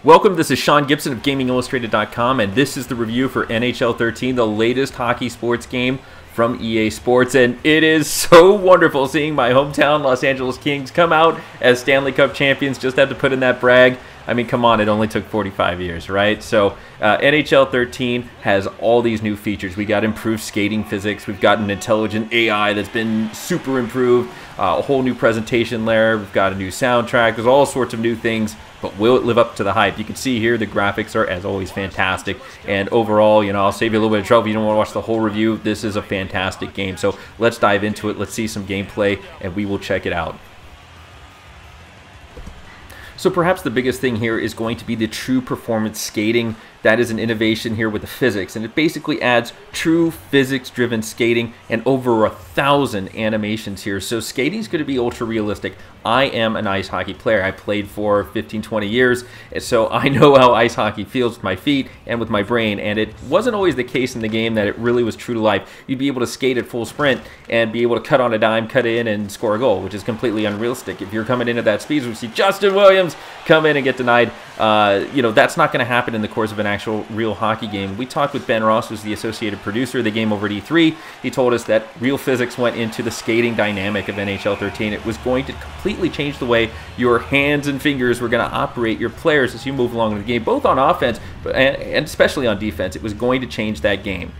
Welcome, this is Sean Gibson of GamingIllustrated.com, and this is the review for NHL 13, the latest hockey sports game from EA Sports. And it is so wonderful seeing my hometown Los Angeles Kings come out as Stanley Cup champions. Just had to put in that brag. I mean, come on, it only took 45 years, right? So NHL 13 has all these new features. We got improved skating physics. We've got an intelligent AI that's been super improved, a whole new presentation layer. We've got a new soundtrack. There's all sorts of new things, but will it live up to the hype? You can see here the graphics are, as always, fantastic. And overall, you know, I'll save you a little bit of trouble if you don't want to watch the whole review. This is a fantastic game. So let's dive into it. Let's see some gameplay, and we will check it out. So perhaps the biggest thing here is going to be the true performance skating. That is an innovation here with the physics, and it basically adds true physics-driven skating and over 1,000 animations here. So skating is going to be ultra-realistic. I am an ice hockey player. I played for 15, 20 years, so I know how ice hockey feels with my feet and with my brain, and it wasn't always the case in the game that it really was true to life. You'd be able to skate at full sprint and be able to cut on a dime, cut in, and score a goal, which is completely unrealistic. If you're coming in at that speed, we see Justin Williams come in and get denied. You know, that's not going to happen in the course of an actual real hockey game. We talked with Ben Ross, who's the associated producer of the game over at E3. He told us that real physics went into the skating dynamic of NHL 13. It was going to completely change the way your hands and fingers were going to operate your players as you move along in the game, both on offense and especially on defense. It was going to change that game.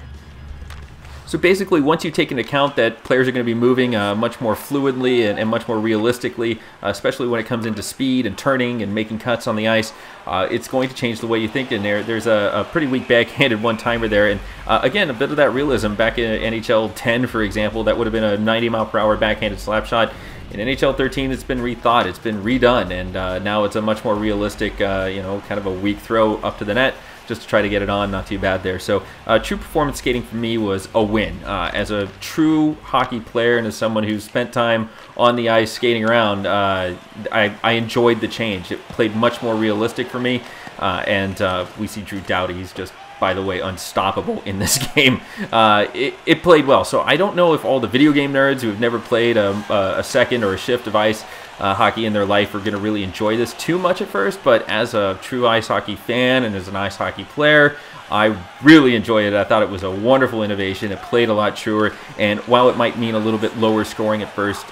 So basically, once you take into account that players are going to be moving much more fluidly and much more realistically, especially when it comes into speed and turning and making cuts on the ice, it's going to change the way you think. And there's a pretty weak backhanded one-timer there. And again, a bit of that realism back in NHL 10, for example, that would have been a 90-mile-per-hour backhanded slap shot. In NHL 13, it's been rethought, it's been redone, and now it's a much more realistic, you know, kind of a weak throw up to the net, just to try to get it on. Not too bad there. So true performance skating for me was a win. As a true hockey player and as someone who's spent time on the ice skating around, I enjoyed the change. It played much more realistic for me, and we see Drew Doughty. He's just, by the way, unstoppable in this game. It played well. So I don't know if all the video game nerds who have never played a second or a shift of ice hockey in their life are going to really enjoy this too much at first, but as a true ice hockey fan and as an ice hockey player, I really enjoyed it. I thought it was a wonderful innovation. It played a lot truer, and while it might mean a little bit lower scoring at first,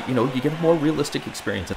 you know, you get a more realistic experience.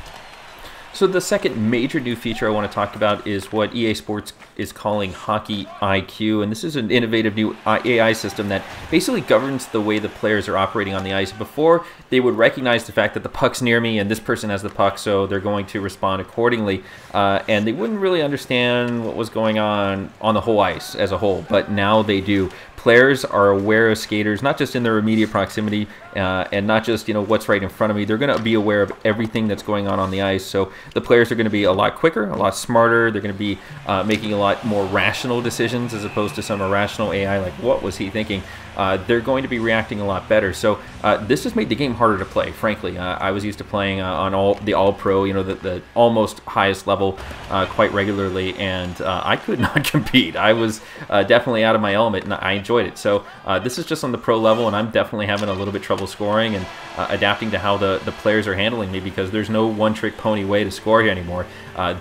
So the second major new feature I want to talk about is what EA Sports is calling Hockey IQ, and this is an innovative new AI system that basically governs the way the players are operating on the ice. Before, they would recognize the fact that the puck's near me and this person has the puck, so they're going to respond accordingly, and they wouldn't really understand what was going on the whole ice as a whole, but now they do. Players are aware of skaters, not just in their immediate proximity and not just, you know, what's right in front of me. They're going to be aware of everything that's going on the ice. So the players are going to be a lot quicker, a lot smarter. They're going to be making a lot more rational decisions as opposed to some irrational AI like, what was he thinking? They're going to be reacting a lot better. So this has made the game harder to play, frankly. I was used to playing on the All-Pro, you know, the almost highest level quite regularly, and I could not compete. I was definitely out of my element, and I enjoyed it. So this is just on the pro level, and I'm definitely having a little bit trouble scoring and adapting to how the players are handling me, because there's no one-trick pony way to score here anymore.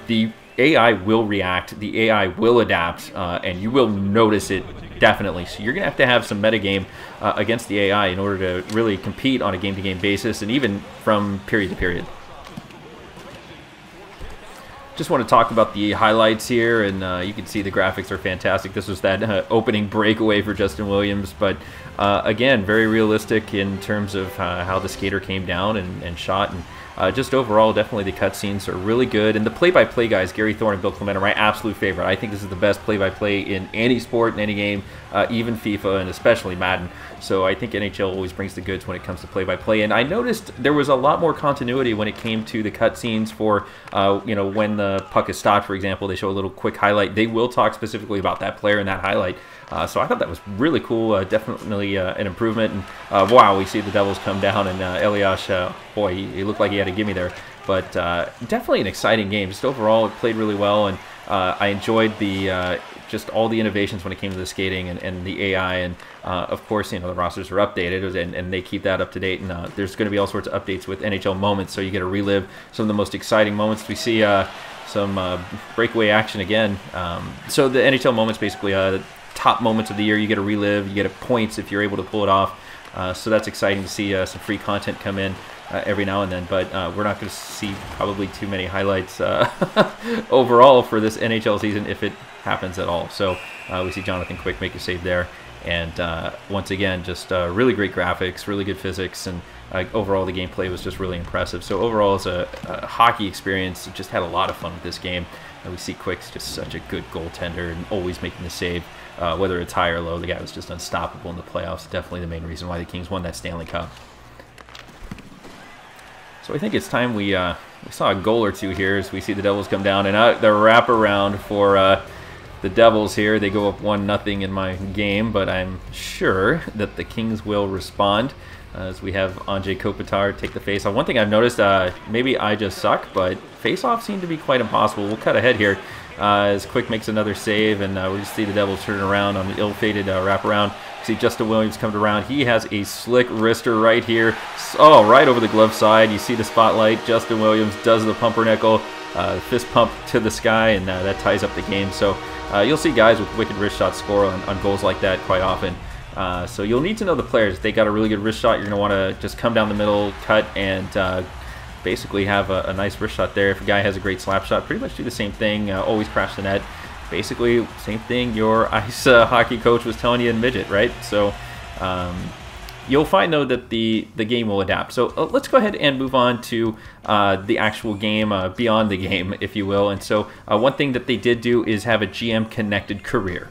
The AI will react, the AI will adapt, and you will notice it definitely. So you're going to have some metagame against the AI in order to really compete on a game-to-game basis and even from period to period. Just want to talk about the highlights here, and you can see the graphics are fantastic. This was that opening breakaway for Justin Williams, but again, very realistic in terms of how the skater came down and shot, and just overall, definitely the cutscenes are really good. And the play-by-play guys, Gary Thorne and Bill Clement, are my absolute favorite. I think this is the best play-by-play in any sport, in any game, even FIFA and especially Madden. So I think NHL always brings the goods when it comes to play-by-play. And I noticed there was a lot more continuity when it came to the cutscenes for, you know, when the puck is stopped, for example. They show a little quick highlight. They will talk specifically about that player in that highlight. So I thought that was really cool, definitely an improvement. And wow, we see the Devils come down, and Elias, boy, he looked like he had a gimme there. But definitely an exciting game. Just overall, it played really well, and I enjoyed the just all the innovations when it came to the skating and the AI, and of course, you know, the rosters are updated, and they keep that up to date, and there's going to be all sorts of updates with NHL moments, so you get to relive some of the most exciting moments. We see breakaway action again. So the NHL moments, basically the top moments of the year, you get to relive, you get points if you're able to pull it off. So that's exciting to see some free content come in every now and then, but we're not going to see probably too many highlights overall for this NHL season if it happens at all. So we see Jonathan Quick make a save there, and once again, just really great graphics, really good physics, and overall the gameplay was just really impressive. So overall, as a hockey experience, just had a lot of fun with this game. And we see Quick's just such a good goaltender and always making the save. Whether it's high or low, the guy was just unstoppable in the playoffs. Definitely the main reason why the Kings won that Stanley Cup. So I think it's time we saw a goal or two here as we see the Devils come down. And the wraparound for the Devils here. They go up 1-0 in my game, but I'm sure that the Kings will respond as we have Anze Kopitar take the faceoff. One thing I've noticed, maybe I just suck, but faceoffs seem to be quite impossible. We'll cut ahead here as Quick makes another save, and we just see the Devils turn around on the ill-fated wraparound. See Justin Williams coming around. He has a slick wrister right here. Oh, right over the glove side. You see the spotlight. Justin Williams does the pumpernickel, fist pump to the sky, and that ties up the game. So you'll see guys with wicked wrist shots score on goals like that quite often. So you'll need to know the players. If they got a really good wrist shot, you're going to want to just come down the middle, cut, and basically have a nice wrist shot there. If a guy has a great slap shot, pretty much do the same thing. Always crash the net. Basically, same thing your ice hockey coach was telling you in midget, right? So you'll find, though, that the game will adapt. So let's go ahead and move on to the actual game, beyond the game, if you will. And so one thing that they did do is have a GM-connected career.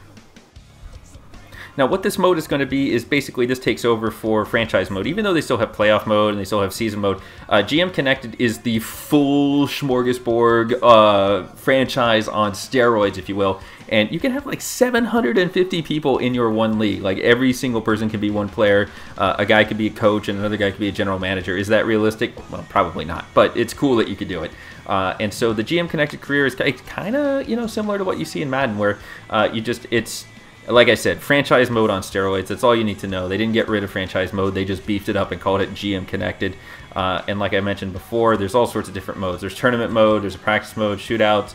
Now, what this mode is going to be is basically this takes over for franchise mode. Even though they still have playoff mode and they still have season mode, GM Connected is the full smorgasbord franchise on steroids, if you will. And you can have like 750 people in your one league. Like every single person can be one player. A guy could be a coach and another guy could be a general manager. Is that realistic? Well, probably not. But it's cool that you could do it. And so the GM Connected career is kind of similar to what you see in Madden, where it's like I said, franchise mode on steroids. That's all you need to know. They didn't get rid of franchise mode. They just beefed it up and called it GM Connected. And like I mentioned before, there's all sorts of different modes. There's tournament mode, there's a practice mode, shootouts.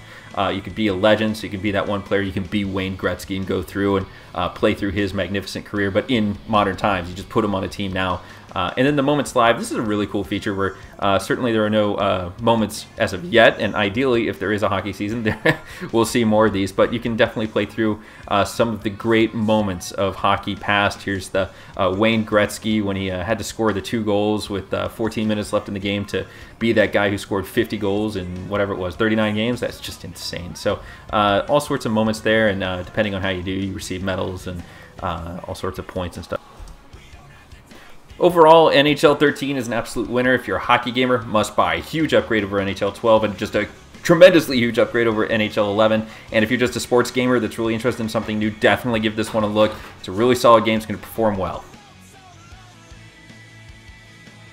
You could be a legend, so you can be that one player. You can be Wayne Gretzky and go through and play through his magnificent career. But in modern times, you just put him on a team now. And then the Moments Live, this is a really cool feature where certainly there are no moments as of yet, and ideally, if there is a hockey season, we'll see more of these, but you can definitely play through some of the great moments of hockey past. Here's the Wayne Gretzky when he had to score the 2 goals with 14 minutes left in the game to be that guy who scored 50 goals in whatever it was, 39 games. That's just insane. So all sorts of moments there, and depending on how you do, you receive medals and all sorts of points and stuff. Overall, NHL 13 is an absolute winner. If you're a hockey gamer, must buy. Huge upgrade over NHL 12 and just a tremendously huge upgrade over NHL 11. And if you're just a sports gamer that's really interested in something new, definitely give this one a look. It's a really solid game. It's going to perform well.